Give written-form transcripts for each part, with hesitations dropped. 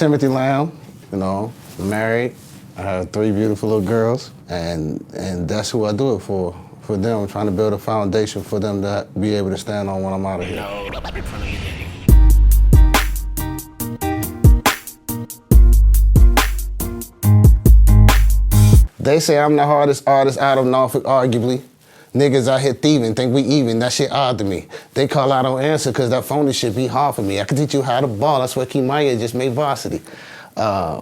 Tymathe Lamb, you know, married. I have 3 beautiful little girls, and that's who I do it for them, trying to build a foundation for them to be able to stand on when I'm out of here. They say I'm the hardest artist out of Norfolk, arguably. Niggas out here thieving, think we even, that shit odd to me. They call, I don't answer cause that phony shit be hard for me. I can teach you how to ball, that's why T.P.I.M just made varsity. I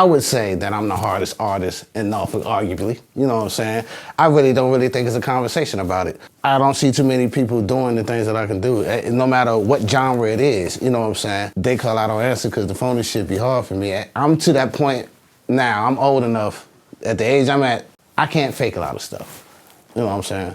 would say that I'm the hardest artist in Norfolk, arguably. You know what I'm saying? I really don't think it's a conversation about it. I don't see too many people doing the things that I can do, no matter what genre it is, you know what I'm saying? They call, I don't answer cause the phony shit be hard for me. I'm to that point now, I'm old enough, at the age I'm at, I can't fake a lot of stuff. You know what I'm saying?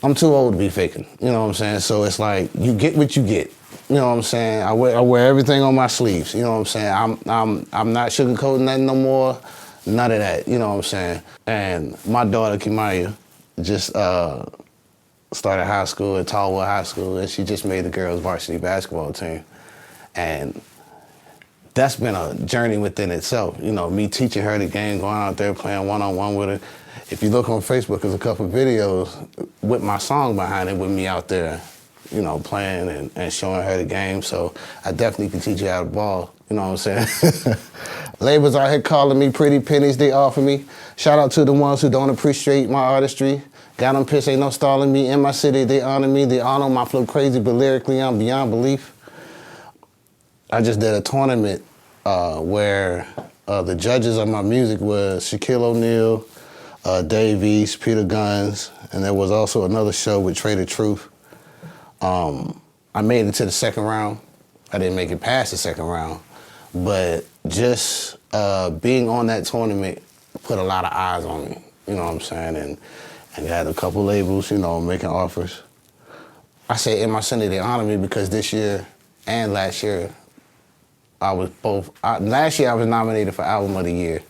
I'm too old to be faking, you know what I'm saying? So it's like, you get what you get. You know what I'm saying? I wear everything on my sleeves, you know what I'm saying? I'm not sugarcoating nothing no more, none of that, you know what I'm saying? And my daughter, Kimaya, just started high school at Tallwood High School, and she just made the girls' varsity basketball team. And that's been a journey within itself. You know, me teaching her the game, going out there playing one-on-one with her. If you look on Facebook, there's a couple videos with my song behind it, with me out there, you know, playing and showing her the game. So I definitely can teach you how to ball, you know what I'm saying? Labels out here calling me pretty pennies they offer me. Shout out to the ones who don't appreciate my artistry. Got them pissed, ain't no stalling me. In my city, they honor me. They honor my flow crazy, but lyrically I'm beyond belief. I just did a tournament where the judges of my music was Shaquille O'Neal, Dave East, Peter Guns, and there was also another show with Trader Truth. I made it to the second round. I didn't make it past the second round, but just being on that tournament put a lot of eyes on me, you know what I'm saying? And had a couple labels, you know, making offers. I say in my city they honor me because this year and last year, I was both, last year I was nominated for Album of the Year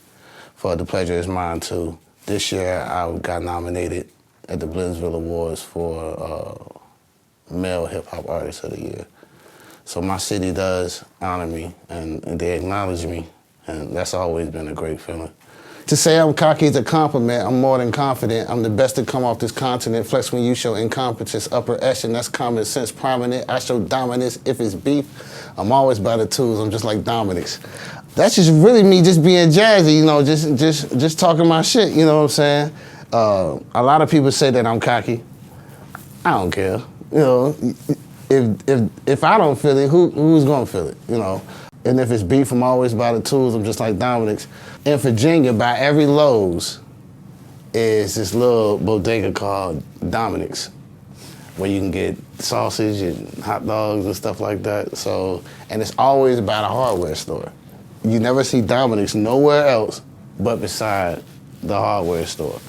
for The Pleasure Is Mine too. This year I got nominated at the Blindsville Awards for Male Hip Hop Artist of the Year. So my city does honor me and they acknowledge me, and that's always been a great feeling. To say I'm cocky is a compliment. I'm more than confident. I'm the best to come off this continent. Flex when you show incompetence. Upper echelon, that's common sense, prominent. I show dominance. If it's beef, I'm always by the tools. I'm just like Dominic's. That's just really me just being jazzy, you know, just talking my shit, you know what I'm saying? A lot of people say that I'm cocky. I don't care. You know, if I don't feel it, who's gonna feel it, you know? And if it's beef, I'm always by the tools. I'm just like Dominic's. In Virginia, by every Lowe's, is this little bodega called Dominic's, where you can get sausage and hot dogs and stuff like that. So, and it's always about a hardware store. You never see Dominic's nowhere else but beside the hardware store.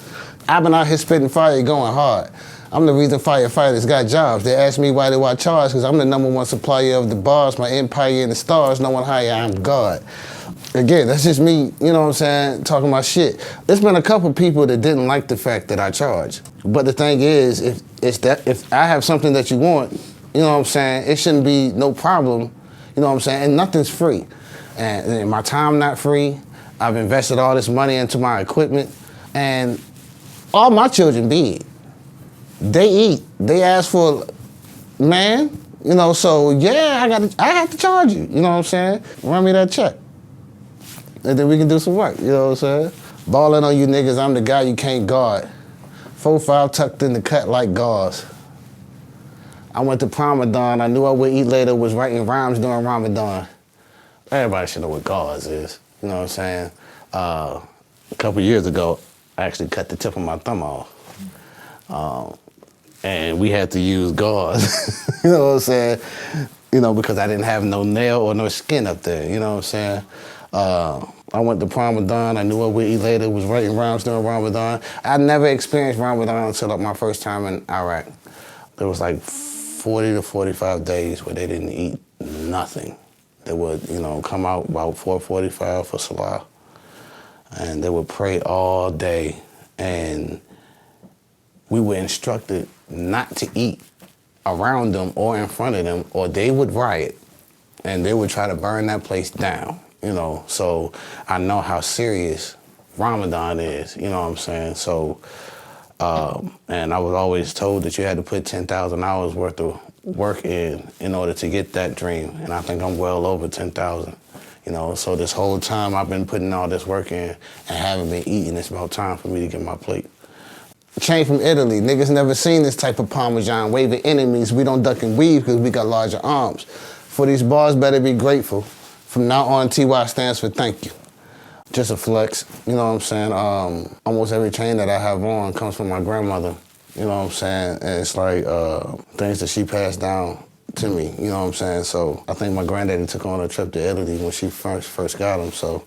I've been out here spitting fire, going hard. I'm the reason firefighters got jobs. They ask me why do I charge, because I'm the #1 supplier of the bars, my empire in the stars, no one higher, I'm God. Again, that's just me, you know what I'm saying, talking my shit. There's been a couple people that didn't like the fact that I charge. But the thing is, if I have something that you want, you know what I'm saying, it shouldn't be no problem, you know what I'm saying, and nothing's free. And my time not free, I've invested all this money into my equipment, and all my children big. They eat, they ask for, man, you know, so yeah, I have to charge you, you know what I'm saying? Run me that check. And then we can do some work, you know what I'm saying? Balling on you niggas, I'm the guy you can't guard. 4-5 tucked in the cut like gauze. I went to Ramadan, I knew I would eat later, was writing rhymes during Ramadan. Everybody should know what gauze is, you know what I'm saying? A couple years ago, I actually cut the tip of my thumb off. And we had to use gauze, you know what I'm saying? You know, because I didn't have no nail or no skin up there, you know what I'm saying? I went to Ramadan, I knew I would eat later, was writing rhymes during Ramadan. I never experienced Ramadan until like my first time in Iraq. There was like 40 to 45 days where they didn't eat nothing. They would, you know, come out about 4:45 for Salah, and they would pray all day, and we were instructed not to eat around them or in front of them, or they would riot. and they would try to burn that place down, you know. So I know how serious Ramadan is, you know what I'm saying? So, and I was always told that you had to put 10,000 hours worth of work in order to get that dream. And I think I'm well over 10,000, you know. So this whole time I've been putting all this work in and haven't been eating. It's about time for me to get my plate. Came from Italy. Niggas never seen this type of Parmesan. Waving enemies, we don't duck and weave because we got larger arms. For these bars, better be grateful. From now on, T.Y stands for thank you. Just a flex, you know what I'm saying? Almost every chain that I have on comes from my grandmother, you know what I'm saying? And it's like things that she passed down to me, you know what I'm saying? So I think my granddaddy took on a trip to Italy when she first got him. So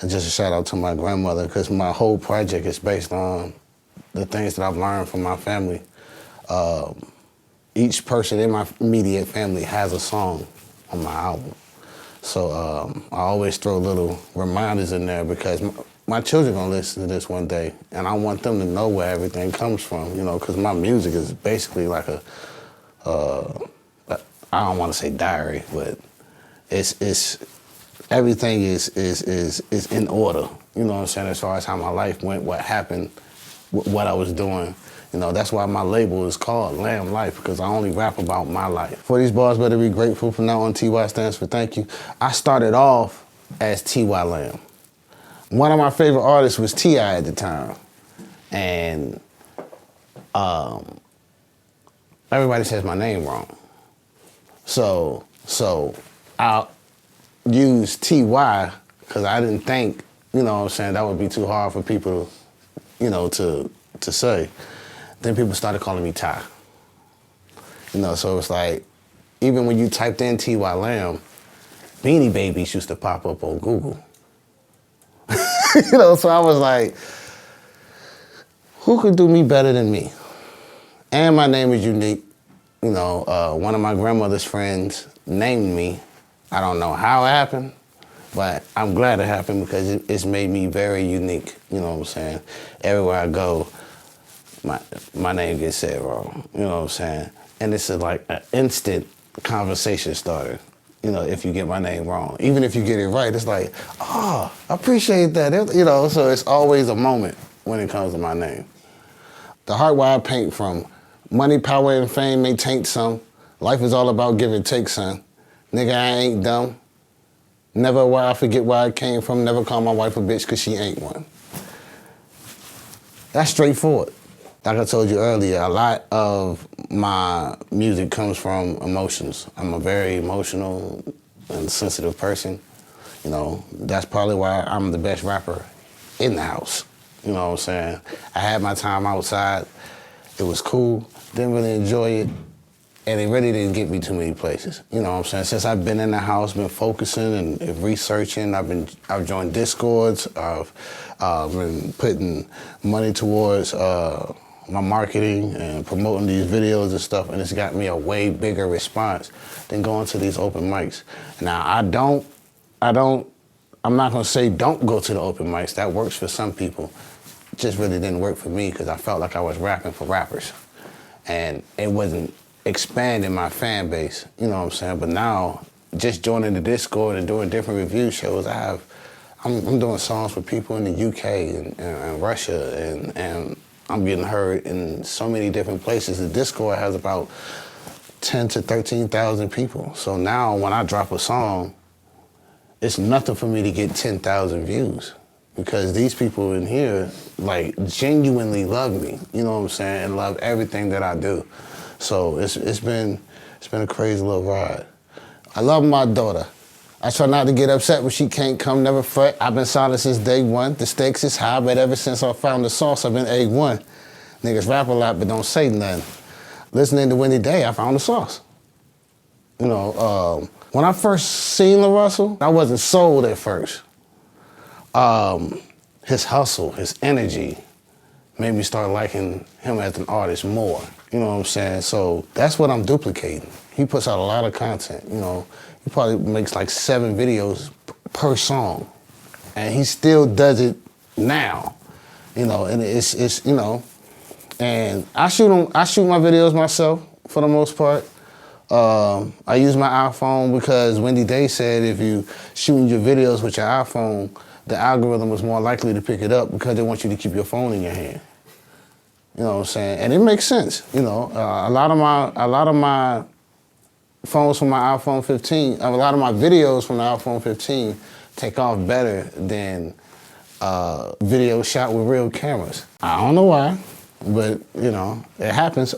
just a shout out to my grandmother, because my whole project is based on the things that I've learned from my family. Each person in my immediate family has a song on my album. So I always throw little reminders in there because my children gonna listen to this one day, and I want them to know where everything comes from, you know, because my music is basically like a, I don't want to say diary, but it's everything is in order, you know what I'm saying, as far as how my life went, what happened, what I was doing. You know, that's why my label is called Lamb Life, because I only rap about my life. For these bars, better be grateful. From now on, T.Y stands for thank you. I started off as T.Y Lamb. One of my favorite artists was T.I. at the time. And everybody says my name wrong. So I'll use T.Y. because I didn't think, you know what I'm saying, that would be too hard for people, you know, to say. Then people started calling me Ty. You know, so it's like, even when you typed in T.Y Lamb, Beanie Babies used to pop up on Google. You know, so I was like, who could do me better than me? And my name is unique. You know, one of my grandmother's friends named me. I don't know how it happened, but I'm glad it happened because it's made me very unique. You know what I'm saying? Everywhere I go, my name gets said wrong, you know what I'm saying? And it's like an instant conversation starter, you know, if you get my name wrong. Even if you get it right, it's like, oh, I appreciate that, you know, so it's always a moment when it comes to my name. The heart where I paint from, money, power, and fame may taint some. Life is all about give and take, son. Nigga, I ain't dumb. Never where I forget where I came from, never call my wife a bitch because she ain't one. That's straightforward. Like I told you earlier, a lot of my music comes from emotions. I'm a very emotional and sensitive person. You know, that's probably why I'm the best rapper in the house. You know what I'm saying? I had my time outside. It was cool. Didn't really enjoy it. And it really didn't get me too many places. You know what I'm saying? Since I've been in the house, been focusing and researching, I've joined Discords, I've been putting money towards my marketing and promoting these videos and stuff, and it's got me a way bigger response than going to these open mics. Now, I'm not gonna say don't go to the open mics. That works for some people. It just really didn't work for me because I felt like I was rapping for rappers. And it wasn't expanding my fan base, you know what I'm saying? But now, just joining the Discord and doing different review shows, I'm doing songs for people in the UK and Russia, and I'm getting heard in so many different places. The Discord has about 10 to 13,000 people. So now when I drop a song, it's nothing for me to get 10,000 views because these people in here like genuinely love me, you know what I'm saying, and love everything that I do. So it's been a crazy little ride. I love my daughter. I try not to get upset when she can't come, never fret. I've been solid since day one. The stakes is high, but ever since I found the sauce, I've been A1. Niggas rap a lot, but don't say nothing. Listening to Winnie Day, I found the sauce. You know, when I first seen La Russell, I wasn't sold at first. His hustle, his energy made me start liking him as an artist more. You know what I'm saying? So that's what I'm duplicating. He puts out a lot of content, you know. He probably makes like 7 videos per song. And he still does it now, you know, and it's you know, and I shoot my videos myself for the most part. I use my iPhone because Wendy Day said if you shooting your videos with your iPhone, the algorithm was more likely to pick it up because they want you to keep your phone in your hand. You know what I'm saying? And it makes sense. You know, a lot of my phones from my iPhone 15, a lot of my videos from the iPhone 15 take off better than video shot with real cameras. I don't know why, but you know, it happens.